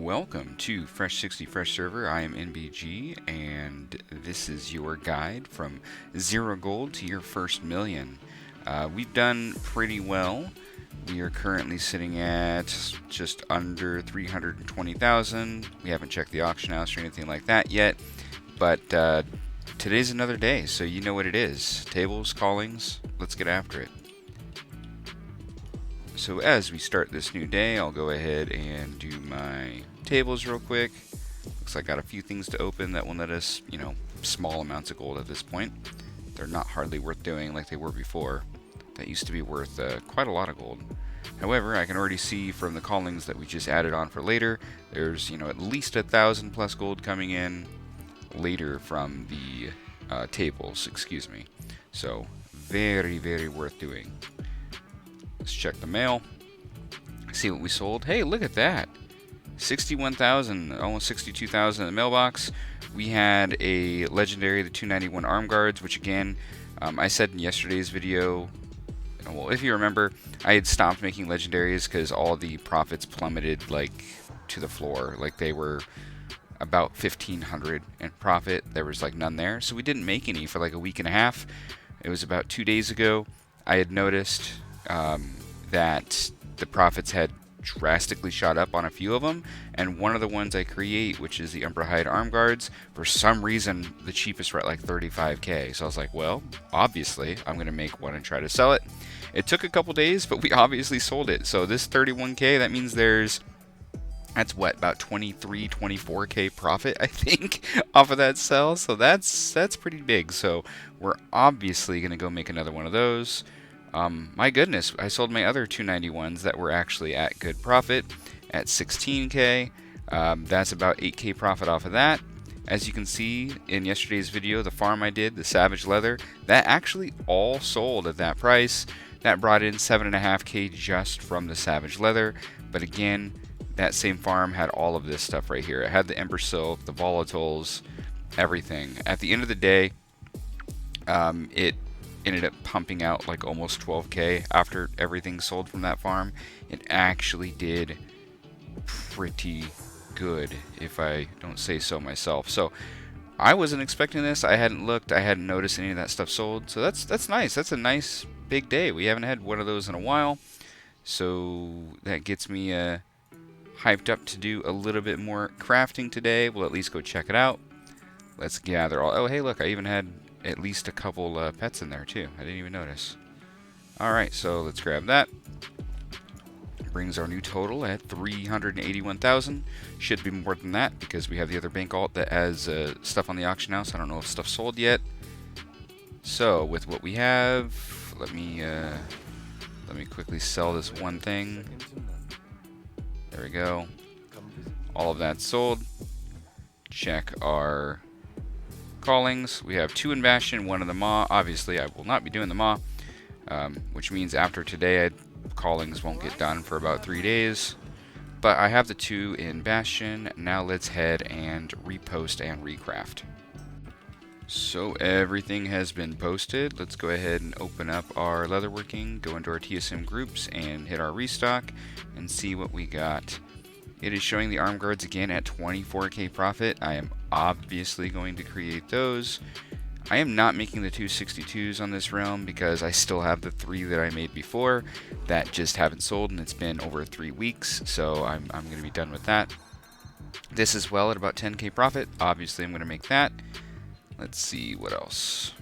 Welcome to Fresh 60 Fresh Server. I am NBG, and this is your guide from 0 gold to your first million. We've done pretty well. We are currently sitting at just under 320,000. We haven't checked the auction house or anything like that yet, but today's another day, so you know what it is. Tables, callings, let's get after it. So as we start this new day, I'll go ahead and do my tables real quick. Looks like I got a few things to open that will net us, small amounts of gold at this point. They're not hardly worth doing like they were before. That used to be worth quite a lot of gold. However, I can already see from the callings that we just added on for later, there's, at least 1,000 plus gold coming in later from the tables, excuse me. So very, very worth doing. Let's check the mail, see what we sold. Hey, look at that. 61,000, almost 62,000 in the mailbox. We had a legendary, the 291 arm guards, which again, I said in yesterday's video, well, if you remember, I had stopped making legendaries because all the profits plummeted to the floor. Like they were about 1,500 in profit. There was none there. So we didn't make any for a week and a half. It was about 2 days ago. I had noticed that the profits had drastically shot up on a few of them, and one of the ones I create, which is the Umbra Hide arm guards, for some reason the cheapest were at 35k. So I was like, well, obviously I'm gonna make one and try to sell it. It took a couple days, but we obviously sold it. So this 31k, that means that's what, about 23, 24k profit, I think, off of that sell. So that's pretty big. So we're obviously gonna go make another one of those. My goodness, I sold my other 291s that were actually at good profit at 16k. That's about 8k profit off of that. As you can see in yesterday's video, the farm I did, the Savage Leather, that actually all sold at that price. That brought in 7.5k just from the Savage Leather. But again, that same farm had all of this stuff right here. It had the Ember Silk, the Volatiles, everything. At the end of the day, it ended up pumping out almost 12k after everything sold from that farm. It actually did pretty good, if I don't say so myself. So I wasn't expecting this. I hadn't looked. I hadn't noticed any of that stuff sold. So that's nice. That's a nice big day. We haven't had one of those in a while. So that gets me hyped up to do a little bit more crafting today. We'll at least go check it out. Let's gather all. Oh, hey, look, I even had at least a couple pets in there too. I didn't even notice. Alright, so let's grab that. Brings our new total at 381,000. Should be more than that because we have the other bank alt that has stuff on the auction house. I don't know if stuff sold yet. So with what we have, let me quickly sell this one thing. There we go. All of that sold. Check our callings. We have 2 in Bastion, 1 in the Maw. Obviously, I will not be doing the Maw, which means after today, callings won't get done for about 3 days. But I have the 2 in Bastion. Now let's head and repost and recraft. So everything has been posted. Let's go ahead and open up our leatherworking, go into our TSM groups, and hit our restock and see what we got. It is showing the arm guards again at 24k profit. I am obviously going to create those. I am not making the 262s on this realm because I still have the 3 that I made before that just haven't sold, and it's been over 3 weeks, so I'm going to be done with that. This as well at about 10k profit. Obviously I'm going to make that. Let's see what else.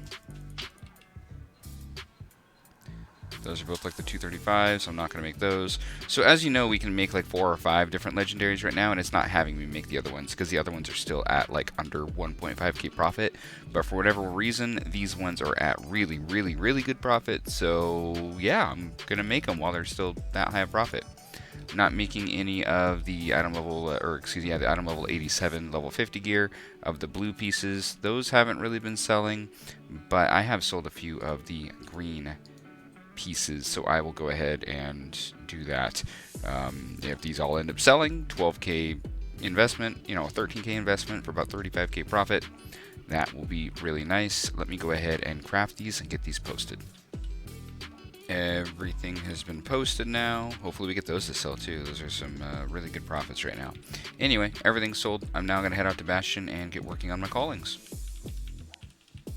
Those are both the 235s, so I'm not going to make those. So as you know, we can make 4 or 5 different legendaries right now, and it's not having me make the other ones because the other ones are still at under 1.5k profit. But for whatever reason, these ones are at really, really, really good profit. So yeah, I'm going to make them while they're still that high of profit. I'm not making any of the item level, the item level 87, level 50 gear of the blue pieces. Those haven't really been selling, but I have sold a few of the green pieces, so I will go ahead and do that. If these all end up selling, 12k investment, 13k investment for about 35k profit, that will be really nice. Let me go ahead and craft these and get these posted. Everything has been posted now. Hopefully we get those to sell too. Those are some really good profits right now. Anyway, everything's sold. I'm now going to head out to Bastion and get working on my callings.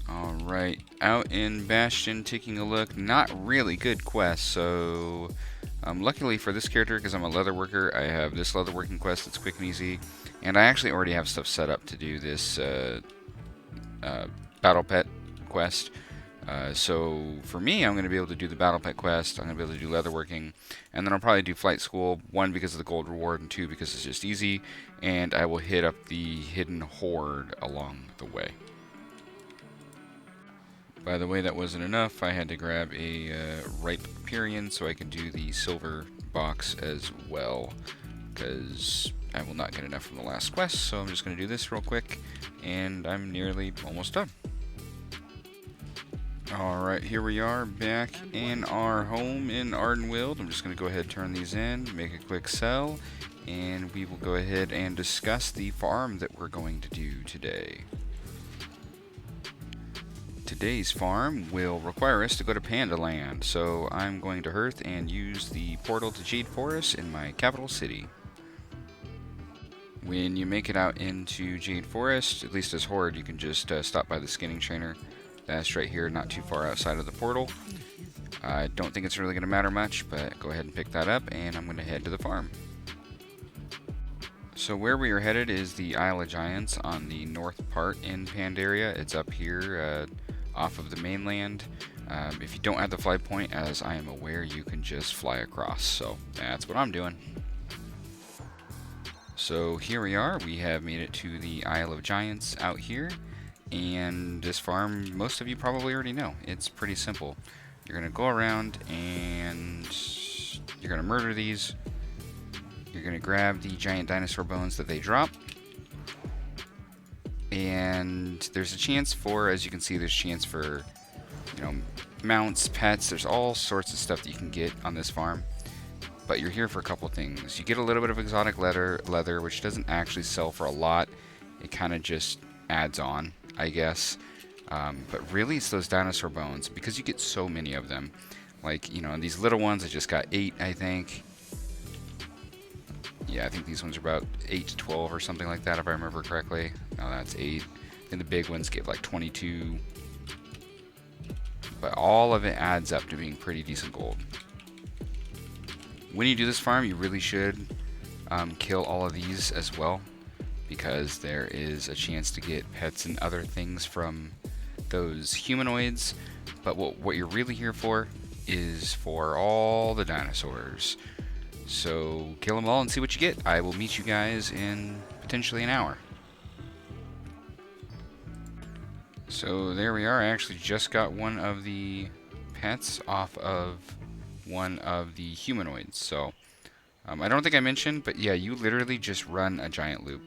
Alright, out in Bastion taking a look. Not really good quest, so luckily for this character, because I'm a leather worker, I have this leather working quest that's quick and easy. And I actually already have stuff set up to do this battle pet quest. So for me, I'm going to be able to do the battle pet quest, I'm going to be able to do leatherworking, and then I'll probably do flight school, 1 because of the gold reward, and 2 because it's just easy, and I will hit up the hidden horde along the way. By the way, that wasn't enough. I had to grab a ripe Pyrian so I can do the silver box as well, because I will not get enough from the last quest, so I'm just going to do this real quick, and I'm nearly almost done. Alright, here we are back in our home in Ardenweald. I'm just going to go ahead and turn these in, make a quick sell, and we will go ahead and discuss the farm that we're going to do today. Today's farm will require us to go to Panda Land, so I'm going to Hearth and use the portal to Jade Forest in my capital city. When you make it out into Jade Forest, at least as Horde, you can just stop by the skinning trainer. That's right here, not too far outside of the portal. I don't think it's really going to matter much, but go ahead and pick that up, and I'm going to head to the farm. So where we are headed is the Isle of Giants on the north part in Pandaria. It's up here off of the mainland. If you don't have the flight point, as I am aware, you can just fly across. So that's what I'm doing. So here we are. We have made it to the Isle of Giants out here. And this farm, most of you probably already know. It's pretty simple. You're going to go around and you're going to murder these. You're going to grab the giant dinosaur bones that they drop. And there's a chance for, as you can see, there's a chance for, mounts, pets. There's all sorts of stuff that you can get on this farm. But you're here for a couple things. You get a little bit of exotic leather, which doesn't actually sell for a lot. It kind of just adds on, I guess. But really, it's those dinosaur bones, because you get so many of them. Like, these little ones, I just got 8, I think. Yeah, I think these ones are about 8 to 12 or something like that, if I remember correctly. No, that's 8. And the big ones give like 22. But all of it adds up to being pretty decent gold. When you do this farm, you really should kill all of these as well, because there is a chance to get pets and other things from those humanoids. But what you're really here for is for all the dinosaurs. So kill them all and see what you get. I will meet you guys in potentially an hour. So there we are. I actually just got one of the pets off of one of the humanoids. So I don't think I mentioned, but yeah, you literally just run a giant loop.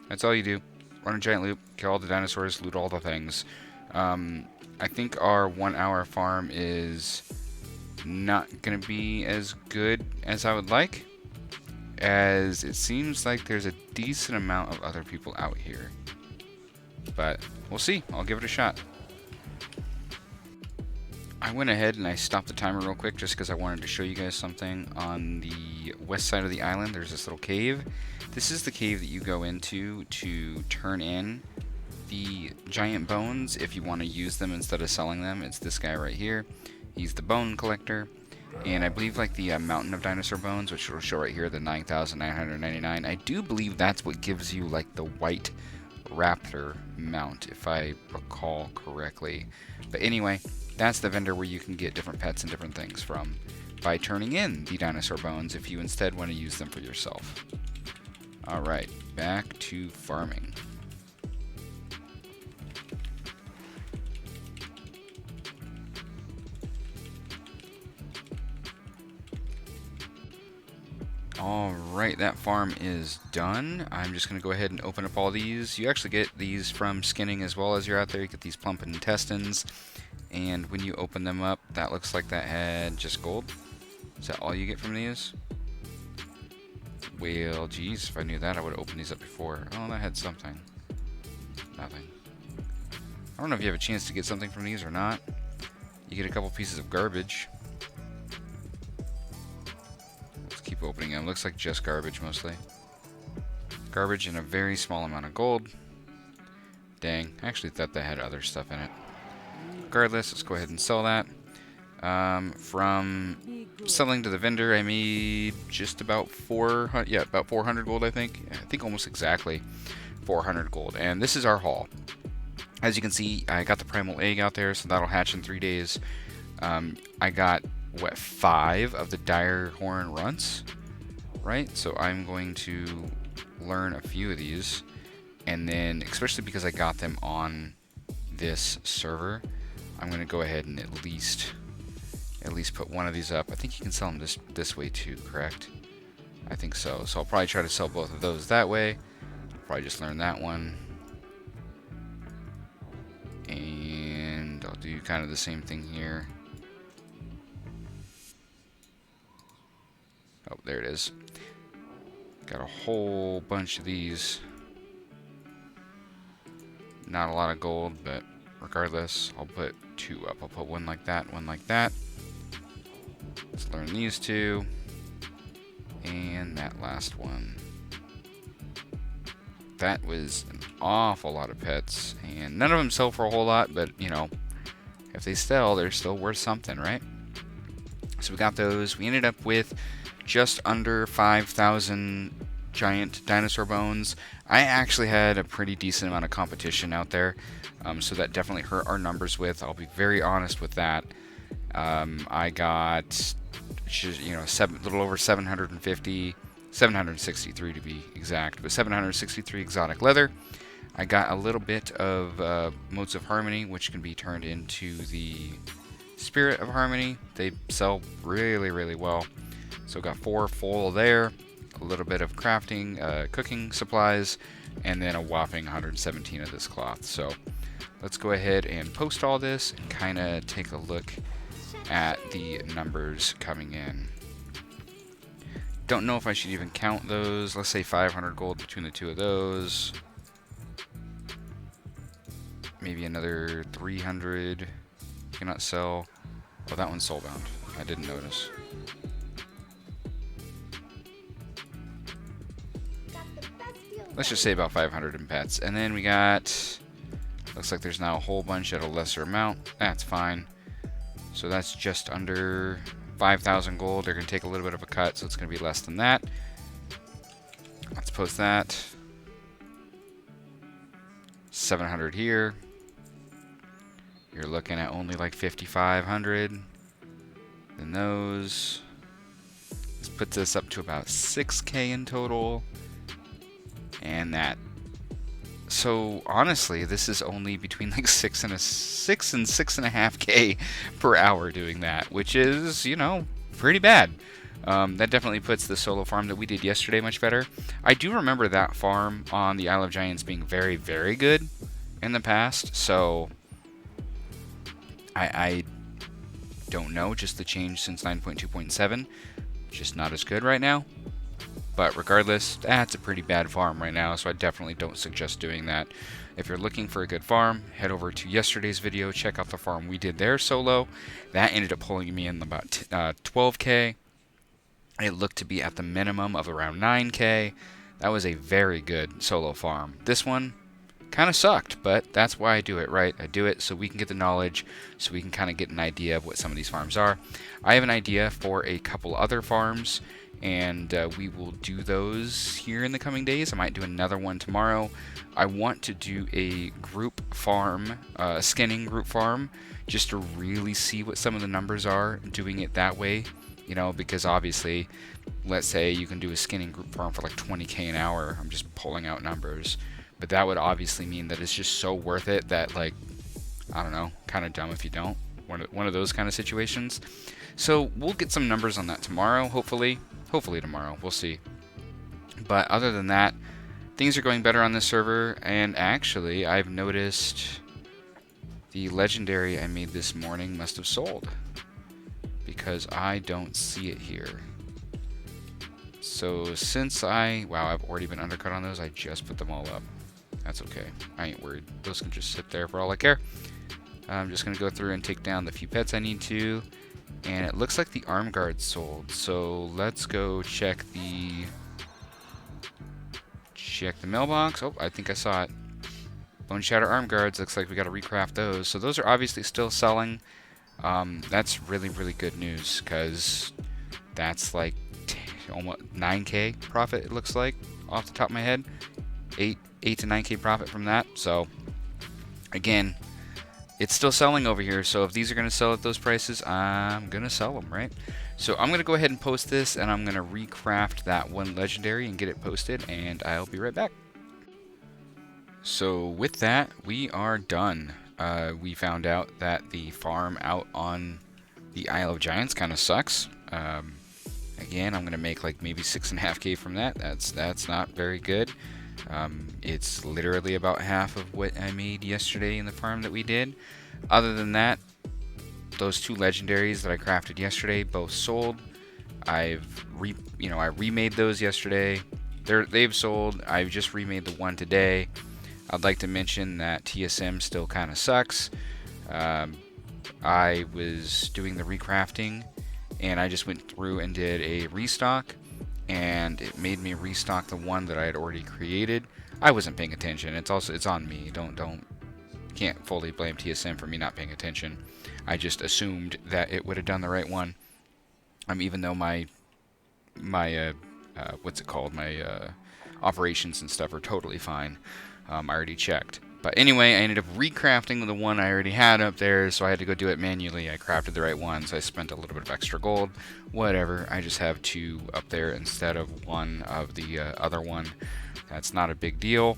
That's all you do. Run a giant loop, kill all the dinosaurs, loot all the things. I think our 1 hour farm is not going to be as good as I would like, as it seems like there's a decent amount of other people out here. But we'll see. I'll give it a shot. I went ahead and I stopped the timer real quick just because I wanted to show you guys something. On the west side of the island, there's this little cave. This is the cave that you go into to turn in the giant bones if you want to use them instead of selling them. It's this guy right here. He's the bone collector. And I believe like the mountain of dinosaur bones, which will show right here, the 9,999. I do believe that's what gives you like the white raptor mount, if I recall correctly. But anyway, that's the vendor where you can get different pets and different things from by turning in the dinosaur bones if you instead want to use them for yourself. Alright, back to farming. Alright, that farm is done. I'm just going to go ahead and open up all these. You actually get these from skinning as well as you're out there. You get these plump intestines. And when you open them up, that looks like that had just gold. Is that all you get from these? Well, geez, if I knew that, I would have opened these up before. Oh, that had something. Nothing. I don't know if you have a chance to get something from these or not. You get a couple pieces of garbage. in? It looks like just garbage mostly. Garbage and a very small amount of gold. Dang, I actually thought that had other stuff in it. Regardless, let's go ahead and sell that. From selling to the vendor, I made just about 400, yeah, about 400 gold, I think. I think almost exactly 400 gold. And this is our haul. As you can see, I got the primal egg out there, so that'll hatch in 3 days. I got, what, 5 of the dire horn runts, right? So I'm going to learn a few of these, and then, especially because I got them on this server, I'm going to go ahead and at least put one of these up. I think you can sell them this way too, correct? I think so. So I'll probably try to sell both of those that way. Probably just learn that one. And I'll do kind of the same thing here. Oh, there it is. Got a whole bunch of these. Not a lot of gold, but regardless, I'll put 2 up. I'll put one like that, one like that. Let's learn these 2. And that last one. That was an awful lot of pets, and none of them sell for a whole lot, but, you know, if they sell, they're still worth something, right? So we got those. We ended up with just under 5,000 giant dinosaur bones. I actually had a pretty decent amount of competition out there, so that definitely hurt our numbers with. I'll be very honest with that. I got, you know, a little over 750, 763 to be exact, but 763 exotic leather. I got a little bit of Motes of Harmony, which can be turned into the Spirit of Harmony. They sell really, really well. So got 4 full there, a little bit of crafting, cooking supplies, and then a whopping 117 of this cloth. So let's go ahead and post all this and kind of take a look at the numbers coming in. Don't know if I should even count those. Let's say 500 gold between the 2 of those. Maybe another 300. Cannot sell. Oh, that one's soulbound. I didn't notice. Let's just say about 500 in pets. And then we got, looks like there's now a whole bunch at a lesser amount. That's fine. So that's just under 5,000 gold. They're going to take a little bit of a cut, so it's going to be less than that. Let's post that. 700 here. You're looking at only like 5,500. Then those. Let's put this up to about 6K in total. And that. So honestly, this is only between like 6 and 6.5K per hour doing that, which is, you know, pretty bad. That definitely puts the solo farm that we did yesterday much better. I do remember that farm on the Isle of Giants being very, very good in the past. So I don't know, just the change since 9.2.7, just not as good right now. But regardless, that's a pretty bad farm right now, so I definitely don't suggest doing that. If you're looking for a good farm, head over to yesterday's video, check out the farm we did there solo. That ended up pulling me in about 12K. It looked to be at the minimum of around 9K. That was a very good solo farm. This one kind of sucked, but that's why I do it, right? I do it so we can get the knowledge, so we can kind of get an idea of what some of these farms are. I have an idea for a couple other farms, and we will do those here in the coming days. I might do another one tomorrow. I want to do a group farm, skinning group farm, just to really see what some of the numbers are, doing it that way, you know, because obviously, let's say you can do a skinning group farm for like 20K an hour. I'm just pulling out numbers, but that would obviously mean that it's just so worth it that, like, I don't know, kind of dumb if you don't. One of those kind of situations. So we'll get some numbers on that tomorrow, hopefully. Hopefully tomorrow, we'll see. But other than that, things are going better on this server, and actually I've noticed the legendary I made this morning must have sold, because I don't see it here. So since wow, I've already been undercut on those. I just put them all up. That's okay, I ain't worried. Those can just sit there for all I care. I'm just gonna go through and take down the few pets I need to, And it looks like the arm guard sold. So let's go check the mailbox. Oh, I think I saw it. Bone Shatter arm guards. Looks like we got to recraft those. So those are obviously still selling. That's really, really good news, because that's like almost 9K profit, it looks like, off the top of my head. 8 to 9K profit from that. So again, it's still selling over here. So if these are going to sell at those prices, I'm going to sell them, right? So I'm going to go ahead and post this, and I'm going to recraft that one legendary and get it posted, and I'll be right back. So with that, we are done. We found out that the farm out on the Isle of Giants kind of sucks. Again, I'm going to make like maybe 6.5K from that. That's not very good. It's literally about half of what I made yesterday in the farm that we did. Other than that, those 2 legendaries that I crafted yesterday both sold. I remade those yesterday. They've sold. I've just remade the one today. I'd like to mention that TSM still kind of sucks. I was doing the recrafting, and I just went through and did a restock, and it made me restock the one that I had already created. I wasn't paying attention. It's on me. Can't fully blame TSM for me not paying attention. I just assumed that it would have done the right one. Even though my what's it called? My operations and stuff are totally fine. I already checked. But anyway, I ended up recrafting the one I already had up there, so I had to go do it manually. I crafted the right one, so I spent a little bit of extra gold. Whatever, I just have 2 up there instead of 1 of the other one. That's not a big deal.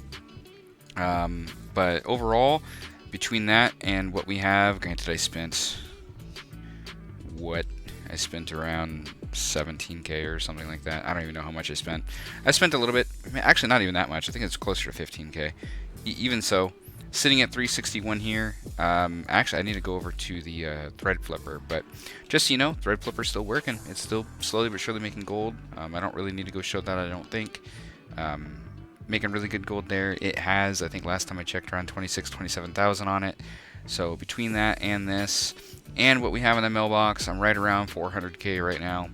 But overall, between that and what we have, granted I spent around 17K or something like that. I don't even know how much I spent. I spent a little bit, actually not even that much. I think it's closer to 15K. Even so, sitting at 361 here. Actually, I need to go over to the thread flipper, but just so you know, thread flipper's still working. It's still slowly but surely making gold. I don't really need to go show that, I don't think. Making really good gold there. It has, I think last time I checked, around 27,000 on it. So between that and this, and what we have in the mailbox, I'm right around 400K right now.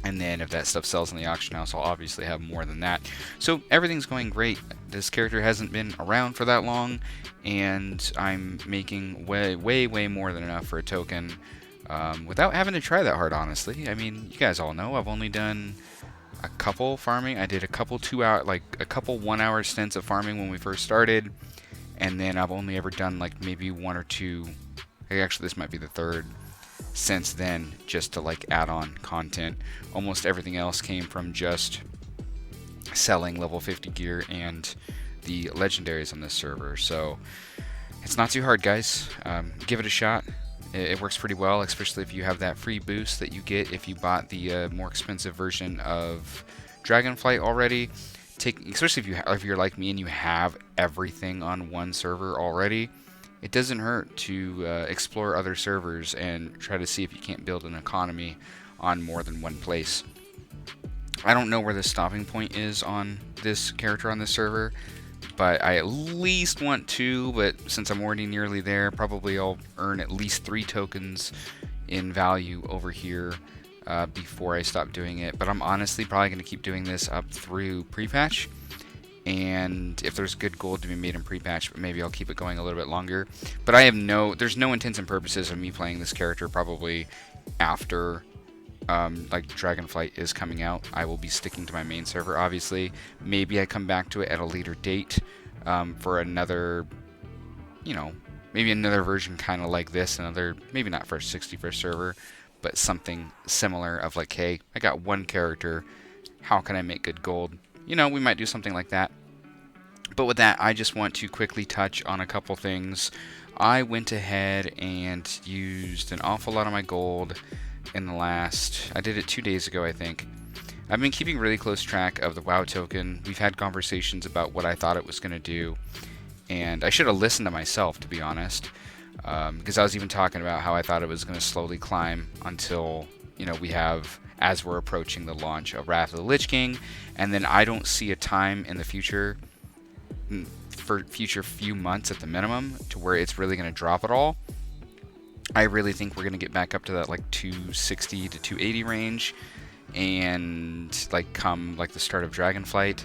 And then if that stuff sells in the auction house, I'll obviously have more than that. So everything's going great. This character hasn't been around for that long, and I'm making way more than enough for a token without having to try that hard, honestly. I mean, you guys all know I've only done a couple farming. I did a couple 1-hour stints of farming when we first started, and then I've only ever done like maybe 1 or 2. Actually, this might be the 3rd since then, just to like add on content. Almost everything else came from just selling level 50 gear and the legendaries on this server. So it's not too hard, guys. Give it a shot. It works pretty well, especially if you have that free boost that you get if you bought the more expensive version of Dragonflight already. Especially if you're like me and you have everything on one server already, it doesn't hurt to explore other servers and try to see if you can't build an economy on more than one place. I don't know where the stopping point is on this character on this server, but I at least want to, but since I'm already nearly there, probably I'll earn at least 3 tokens in value over here before I stop doing it. But I'm honestly probably going to keep doing this up through pre-patch, and if there's good gold to be made in pre-patch, maybe I'll keep it going a little bit longer. But there's no intents and purposes of me playing this character probably after like Dragonflight is coming out. I will be sticking to my main server, obviously. Maybe I come back to it at a later date for another, maybe another version kind of like this, maybe not for a 61st server, but something similar of like, hey, I got one character, how can I make good gold? We might do something like that. But with that, I just want to quickly touch on a couple things. I went ahead and used an awful lot of my gold in the I did it 2 days ago, I think. I've been keeping really close track of the WoW token. We've had conversations about what I thought it was going to do, and I should have listened to myself, to be honest, because I was even talking about how I thought it was going to slowly climb until, we have, as we're approaching the launch of Wrath of the Lich King, and then I don't see a time in the future, for future few months at the minimum, to where it's really going to drop at all. I really think we're going to get back up to that like 260 to 280 range, and like come like the start of Dragonflight,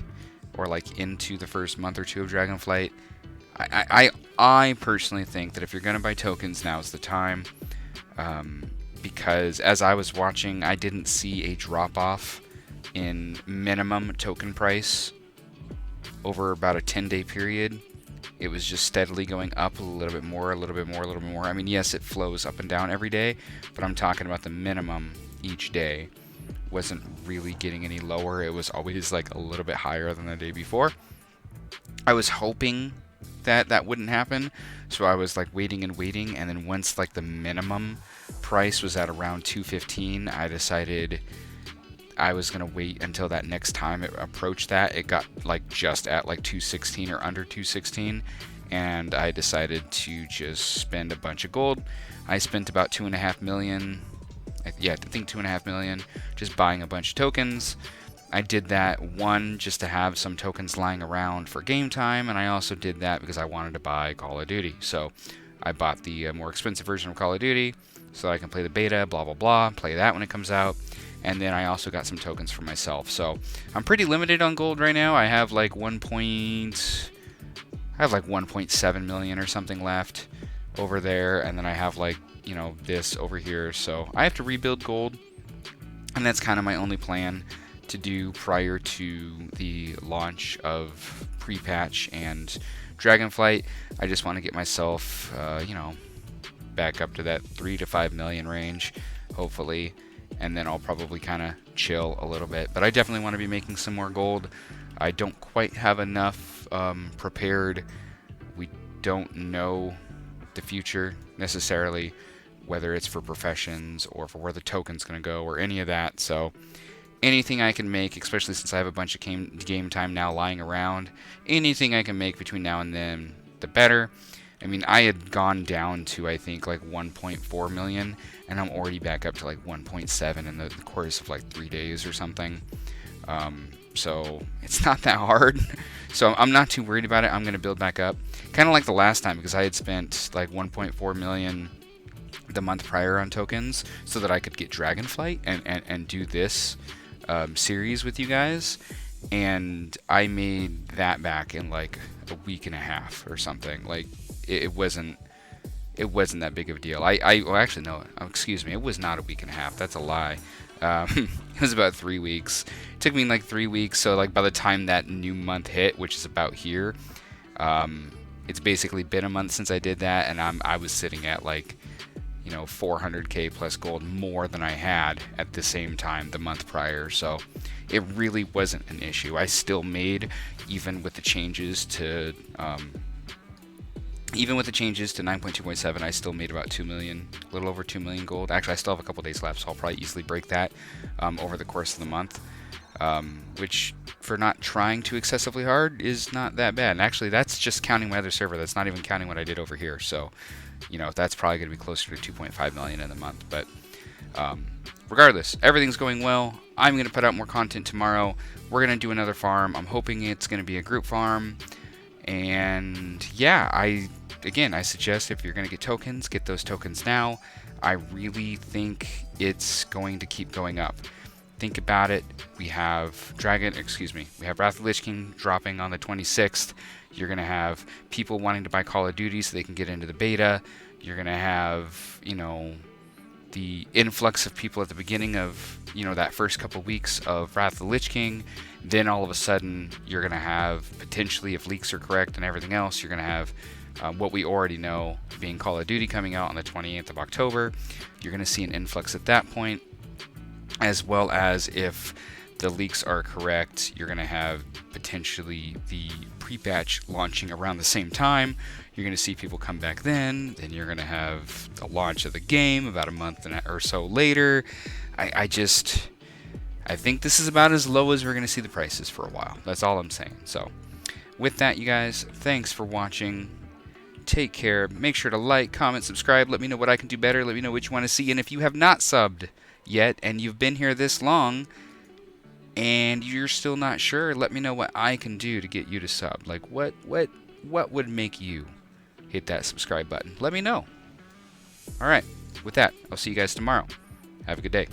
or like into the first month or two of Dragonflight. I personally think that if you're going to buy tokens, now is the time. Because as I was watching, I didn't see a drop off in minimum token price over about a 10-day period. It was just steadily going up a little bit more, a little bit more, a little bit more. I mean, yes, it flows up and down every day, but I'm talking about the minimum each day wasn't really getting any lower. It was always like a little bit higher than the day before. I was hoping that that wouldn't happen, so I was like waiting and waiting, and then once like the minimum price was at around 215, I decided I was gonna wait until that next time it approached that. It got like just at like 216 or under 216, and I decided to just spend a bunch of gold. I spent about 2.5 million. Yeah, I think 2.5 million just buying a bunch of tokens. I did that, one, just to have some tokens lying around for game time, and I also did that because I wanted to buy Call of Duty. So I bought the more expensive version of Call of Duty so I can play the beta, blah blah blah, play that when it comes out. And then I also got some tokens for myself. So I'm pretty limited on gold right now. I have like 1.7 million or something left over there, and then I have like, you know, this over here. So I have to rebuild gold, and that's kind of my only plan to do prior to the launch of pre-patch and Dragonflight. I just want to get myself, you know, back up to that 3 to 5 million range, hopefully, and then I'll probably kind of chill a little bit. But I definitely want to be making some more gold. I don't quite have enough prepared. We don't know the future necessarily, whether it's for professions or for where the token's going to go or any of that. So anything I can make, especially since I have a bunch of game time now lying around, anything I can make between now and then, the better. I mean, I had gone down to, I think, like 1.4 million, and I'm already back up to like 1.7 in the course of like 3 days or something. So it's not that hard. So I'm not too worried about it. I'm going to build back up. Kind of like the last time, because I had spent like 1.4 million the month prior on tokens so that I could get Dragonflight and do this series with you guys, and I made that back in like a week and a half or something. Like it wasn't that big of a deal. Well, actually no, excuse me, it was not a week and a half. That's a lie. It was about 3 weeks. It took me like 3 weeks. So like by the time that new month hit, which is about here, it's basically been a month since I did that, and I was sitting at like, you know, 400k plus gold more than I had at the same time the month prior. So it really wasn't an issue. I still made, even with the changes to 9.2.7, I still made about 2 million, a little over 2 million gold. Actually, I still have a couple days left, so I'll probably easily break that over the course of the month, which for not trying too excessively hard is not that bad. And actually, that's just counting my other server. That's not even counting what I did over here. So, you know, that's probably going to be closer to 2.5 million in the month. But regardless, everything's going well. I'm going to put out more content tomorrow. We're going to do another farm. I'm hoping it's going to be a group farm. And yeah, I suggest if you're going to get tokens, get those tokens now. I really think it's going to keep going up. Think about it. We have Wrath of the Lich King dropping on the 26th. You're going to have people wanting to buy Call of Duty so they can get into the beta. You're going to have, you know, the influx of people at the beginning of, you know, that first couple weeks of Wrath of the Lich King. Then all of a sudden, you're going to have, potentially, if leaks are correct and everything else, you're going to have what we already know being Call of Duty coming out on the 28th of October. You're going to see an influx at that point, as well as if the leaks are correct, you're going to have potentially the pre-patch launching around the same time. You're going to see people come back then you're going to have the launch of the game about a month or so later. I think this is about as low as we're going to see the prices for a while. That's all I'm saying. So with that, you guys, thanks for watching. Take care. Make sure to like, comment, subscribe. Let me know what I can do better. Let me know what you want to see. And if you have not subbed yet and you've been here this long and you're still not sure, let me know what I can do to get you to sub. Like what would make you hit that subscribe button? Let me know. Alright, with that, I'll see you guys tomorrow. Have a good day.